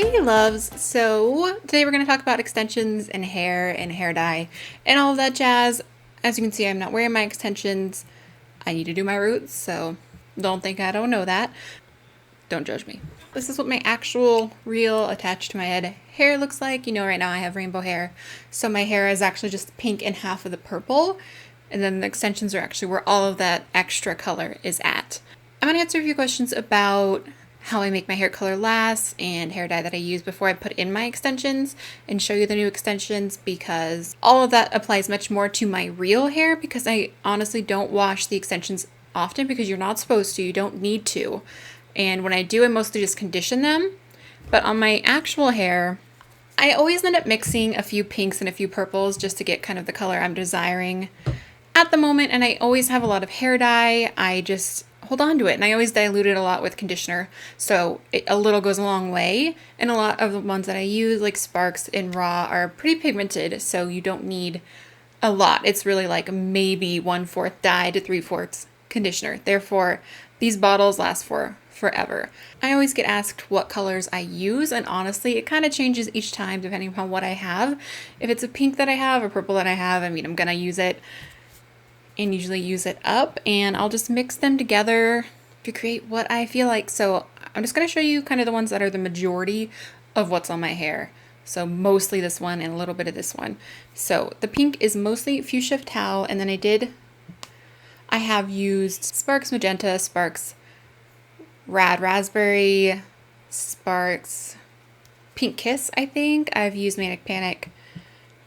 Hey loves, so today we're going to talk about extensions and hair dye and all of that jazz. As you can see, I'm not wearing my extensions. I need to do my roots, so don't think I don't know that. Don't judge me. This is what my actual real attached to my head hair looks like. You know, right now I have rainbow hair, so my hair is actually just pink and half of the purple, and then the extensions are actually where all of that extra color is at. I'm going to answer a few questions about how I make my hair color last and hair dye that I use before I put in my extensions and show you the new extensions, because all of that applies much more to my real hair, because I honestly don't wash the extensions often because you're not supposed to, you don't need to. And when I do, I mostly just condition them. But on my actual hair, I always end up mixing a few pinks and a few purples just to get kind of the color I'm desiring at the moment. And I always have a lot of hair dye. I just hold on to it, and I always dilute it a lot with conditioner, so a little goes a long way. And a lot of the ones that I use, like Sparks and Raw, are pretty pigmented, so you don't need a lot. It's really like maybe 1/4 dye to 3/4 conditioner. Therefore, these bottles last for forever. I always get asked what colors I use, and honestly, it kind of changes each time depending upon what I have. If it's a pink that I have or purple that I have, I mean, I'm gonna use it and usually use it up, and I'll just mix them together to create what I feel like. So I'm just going to show you kind of the ones that are the majority of what's on my hair. So mostly this one and a little bit of this one. So the pink is mostly Fuchsia Towel, and then I have used Sparks Magenta, Sparks Rad Raspberry, Sparks Pink Kiss, I think. I've used Manic Panic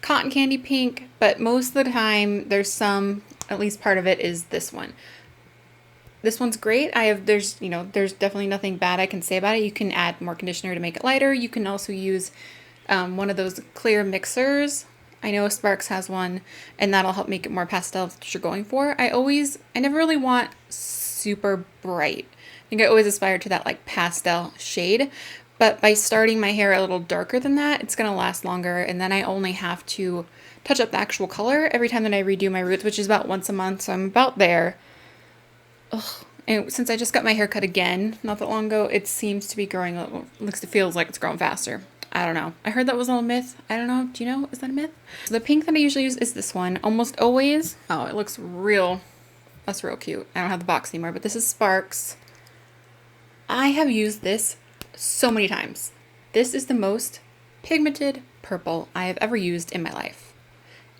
Cotton Candy Pink, but most of the time there's some, at least part of it is this one. This one's great. There's definitely nothing bad I can say about it. You can add more conditioner to make it lighter. You can also use one of those clear mixers. I know Sparks has one, and that'll help make it more pastel that you're going for. I never really want super bright. I think I always aspire to that like pastel shade. But by starting my hair a little darker than that, it's going to last longer, and then I only have to touch up the actual color every time that I redo my roots, which is about once a month, so I'm about there. Ugh. And since I just got my hair cut again not that long ago, it seems to be growing, it feels like it's growing faster. I don't know. I heard that was all a myth. I don't know. Do you know? Is that a myth? So the pink that I usually use is this one. Almost always. Oh, it looks real. That's real cute. I don't have the box anymore, but this is Sparks. I have used this so many times. This is the most pigmented purple I have ever used in my life.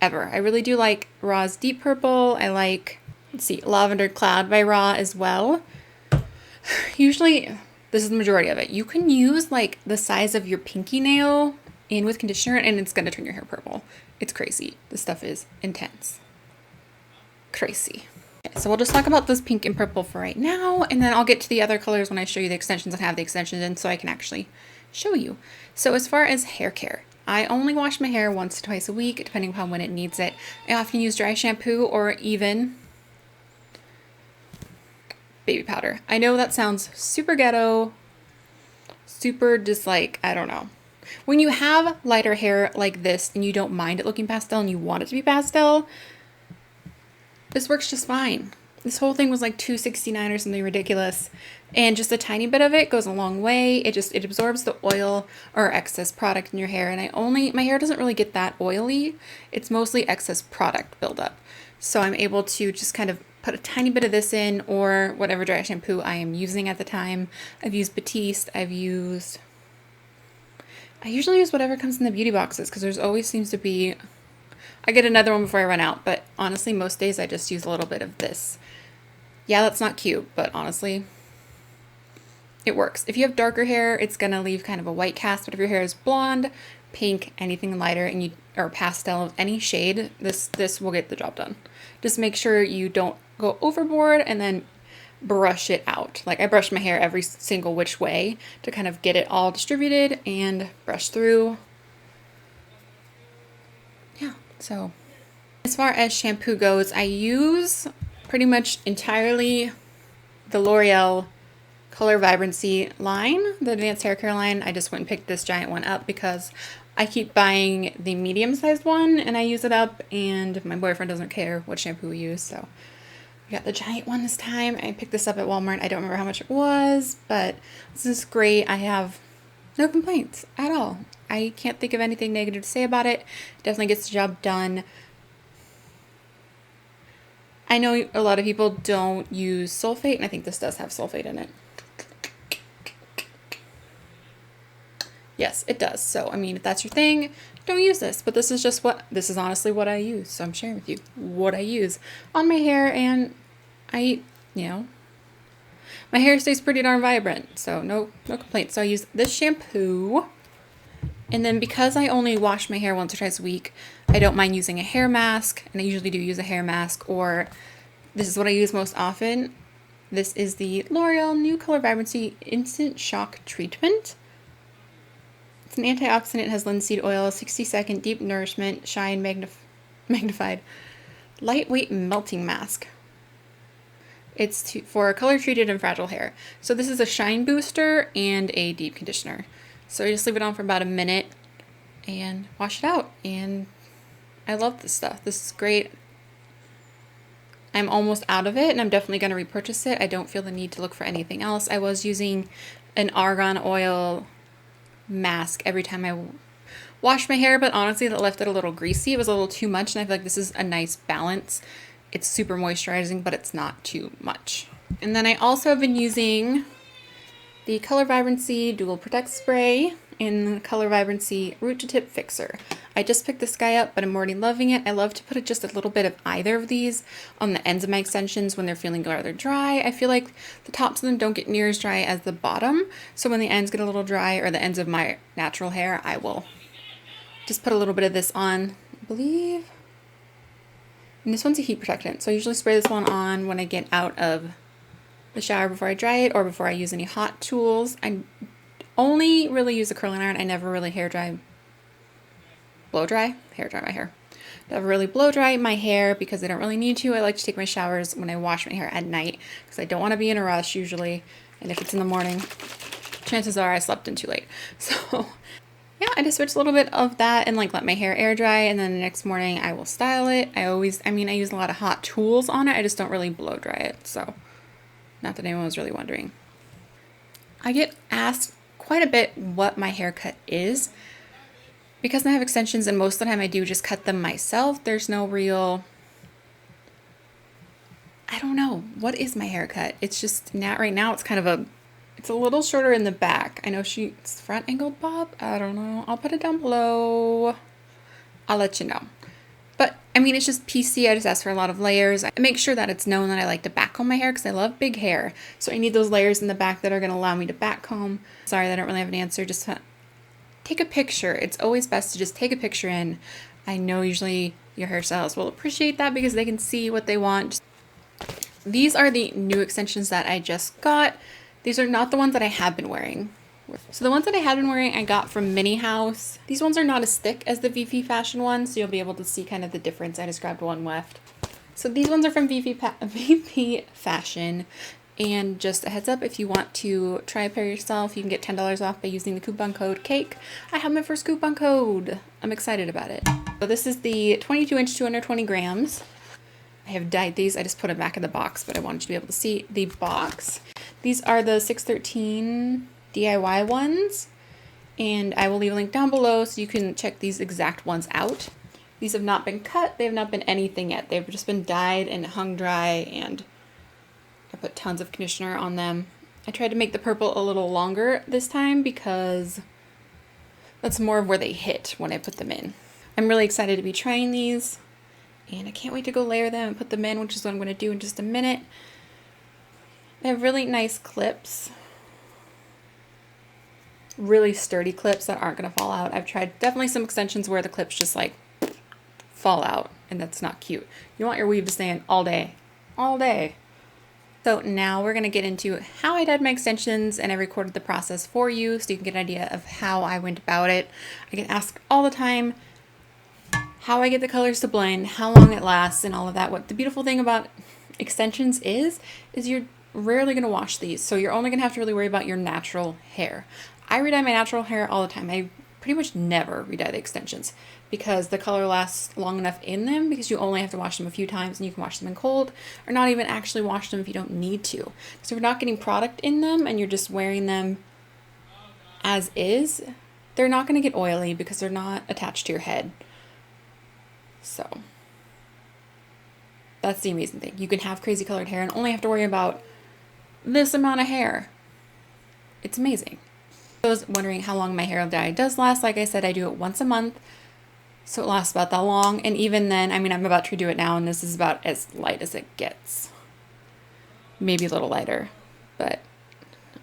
Ever. I really do like Raw's Deep Purple. I like, let's see, Lavender Cloud by Raw as well. Usually, this is the majority of it. You can use like the size of your pinky nail in with conditioner, and it's going to turn your hair purple. It's crazy. This stuff is intense. Crazy. Okay, so we'll just talk about this pink and purple for right now, and then I'll get to the other colors when I show you the extensions and have the extensions in, so I can actually show you. So as far as hair care, I only wash my hair once to twice a week, depending upon when it needs it. I often use dry shampoo or even baby powder. I know that sounds super ghetto, super just like, I don't know. When you have lighter hair like this and you don't mind it looking pastel and you want it to be pastel, this works just fine. This whole thing was like $2.69 or something ridiculous, and just a tiny bit of it goes a long way. It absorbs the oil or excess product in your hair, and my hair doesn't really get that oily. It's mostly excess product buildup. So I'm able to just kind of put a tiny bit of this in, or whatever dry shampoo I am using at the time. I've used Batiste. I usually use whatever comes in the beauty boxes, because there's always seems to be, I get another one before I run out, but honestly, most days I just use a little bit of this. Yeah, that's not cute, but honestly, it works. If you have darker hair, it's gonna leave kind of a white cast, but if your hair is blonde, pink, anything lighter, or pastel of any shade, this will get the job done. Just make sure you don't go overboard and then brush it out. Like, I brush my hair every single which way to kind of get it all distributed and brush through. Yeah, so as far as shampoo goes, I use pretty much entirely the L'Oreal Color Vibrancy line, the advanced hair care line. I just went and picked this giant one up because I keep buying the medium-sized one and I use it up, and my boyfriend doesn't care what shampoo we use, so I got the giant one this time. I picked this up at Walmart. I don't remember how much it was, but this is great. I have No complaints at all. I can't think of anything negative to say about it. Definitely gets the job done. I know a lot of people don't use sulfate, and I think this does have sulfate in it. Yes, it does. So, I mean, if that's your thing, don't use this. But this is honestly what I use. So I'm sharing with you what I use on my hair, and you know, my hair stays pretty darn vibrant. So no complaints. So I use this shampoo. And then because I only wash my hair once or twice a week, I don't mind using a hair mask. And I usually do use a hair mask, or this is what I use most often. This is the L'Oreal New Color Vibrancy Instant Shock Treatment. It's an antioxidant, has linseed oil, 60-second deep nourishment, shine magnified, lightweight melting mask. It's for color treated and fragile hair. So this is a shine booster and a deep conditioner. So I just leave it on for about a minute and wash it out. And I love this stuff. This is great. I'm almost out of it, and I'm definitely going to repurchase it. I don't feel the need to look for anything else. I was using an argan oil mask every time I washed my hair, but honestly that left it a little greasy. It was a little too much, and I feel like this is a nice balance. It's super moisturizing, but it's not too much. And then I also have been using the Color Vibrancy Dual Protect Spray in the Color Vibrancy Root to Tip Fixer. I just picked this guy up, but I'm already loving it. I love to put just a little bit of either of these on the ends of my extensions when they're feeling rather dry. I feel like the tops of them don't get near as dry as the bottom. So when the ends get a little dry, or the ends of my natural hair, I will just put a little bit of this on, I believe. And this one's a heat protectant. So I usually spray this one on when I get out of the shower before I dry it, or before I use any hot tools. I only really use a curling iron. I never really hair dry my hair. Never really blow dry my hair because I don't really need to. I like to take my showers when I wash my hair at night because I don't want to be in a rush usually. And if it's in the morning, chances are I slept in too late. So yeah, I just switch a little bit of that and let my hair air dry, and then the next morning I will style it. I use a lot of hot tools on it. I just don't really blow dry it. So not that anyone was really wondering. I get asked quite a bit what my haircut is. Because I have extensions, and most of the time I do just cut them myself, there's no real, I don't know, what is my haircut? It's just, right now it's it's a little shorter in the back. I know it's front angled bob, I don't know, I'll put it down below, I'll let you know. But I mean, it's just PC, I just ask for a lot of layers. I make sure that it's known that I like to back comb my hair because I love big hair. So I need those layers in the back that are going to allow me to back comb. Sorry, I don't really have an answer, just take a picture. It's always best to just take a picture in. I know usually your hairstylists will appreciate that because they can see what they want. These are the new extensions that I just got. These are not the ones that I have been wearing. So the ones that I have been wearing I got from Mini House. These ones are not as thick as the VP Fashion ones, so you'll be able to see kind of the difference. I just grabbed one left. So these ones are from VP Fashion. And just a heads up, if you want to try a pair yourself, you can get $10 off by using the coupon code CAKE. I have my first coupon code. I'm excited about it. So this is the 22-inch 220 grams. I have dyed these. I just put it back in the box, but I wanted you to be able to see the box. These are the 613 DIY ones, and I will leave a link down below so you can check these exact ones out. These have not been cut. They have not been anything yet. They've just been dyed and hung dry, and I put tons of conditioner on them. I tried to make the purple a little longer this time because that's more of where they hit when I put them in. I'm really excited to be trying these, and I can't wait to go layer them and put them in, which is what I'm going to do in just a minute. They have really nice clips. Really sturdy clips that aren't going to fall out. I've tried definitely some extensions where the clips just fall out, and that's not cute. You want your weave to stay in all day. All day. So now we're going to get into how I dyed my extensions, and I recorded the process for you so you can get an idea of how I went about it. I get asked all the time how I get the colors to blend, how long it lasts, and all of that. What the beautiful thing about extensions is you're rarely going to wash these, so you're only going to have to really worry about your natural hair. I re-dye my natural hair all the time. I pretty much never re-dye the extensions because the color lasts long enough in them, because you only have to wash them a few times, and you can wash them in cold or not even actually wash them if you don't need to. So if you're not getting product in them and you're just wearing them as is, they're not going to get oily because they're not attached to your head. So that's the amazing thing. You can have crazy colored hair and only have to worry about this amount of hair. It's amazing. I was wondering how long my hair dye does last. Like I said, I do it once a month. So it lasts about that long. And even then, I mean, I'm about to redo it now, and this is about as light as it gets. Maybe a little lighter, but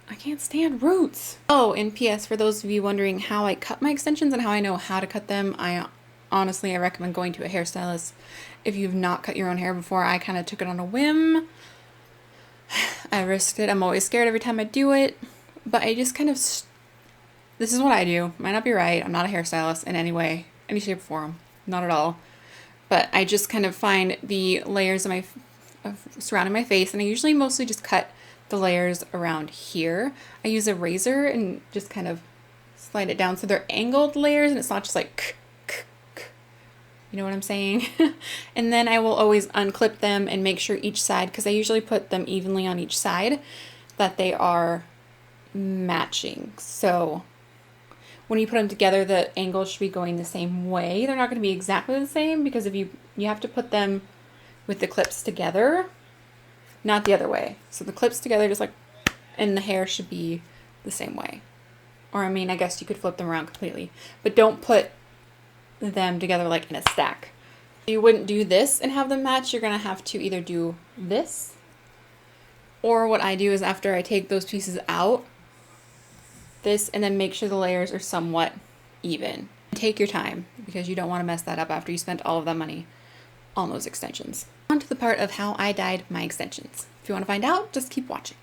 I can't stand roots. Oh, and P.S. for those of you wondering how I cut my extensions and how I know how to cut them, I recommend going to a hairstylist. If you've not cut your own hair before, I kind of took it on a whim. I risked it. I'm always scared every time I do it, but I just kind of, this is what I do. Might not be right. I'm not a hairstylist in any way, any shape or form. Not at all. But I just kind of find the layers of surrounding my face, and I usually mostly just cut the layers around here. I use a razor and just kind of slide it down so they're angled layers and it's not just like, you know what I'm saying? And then I will always unclip them and make sure each side, because I usually put them evenly on each side, that they are matching. So when you put them together, the angles should be going the same way. They're not going to be exactly the same, because if you have to put them with the clips together, not the other way. So the clips together just like, and the hair should be the same way. Or I mean, I guess you could flip them around completely, but don't put them together like in a stack. You wouldn't do this and have them match. You're going to have to either do this, or what I do is after I take those pieces out, this, and then make sure the layers are somewhat even. Take your time, because you don't want to mess that up after you spent all of that money on those extensions. On to the part of how I dyed my extensions. If you want to find out, just keep watching.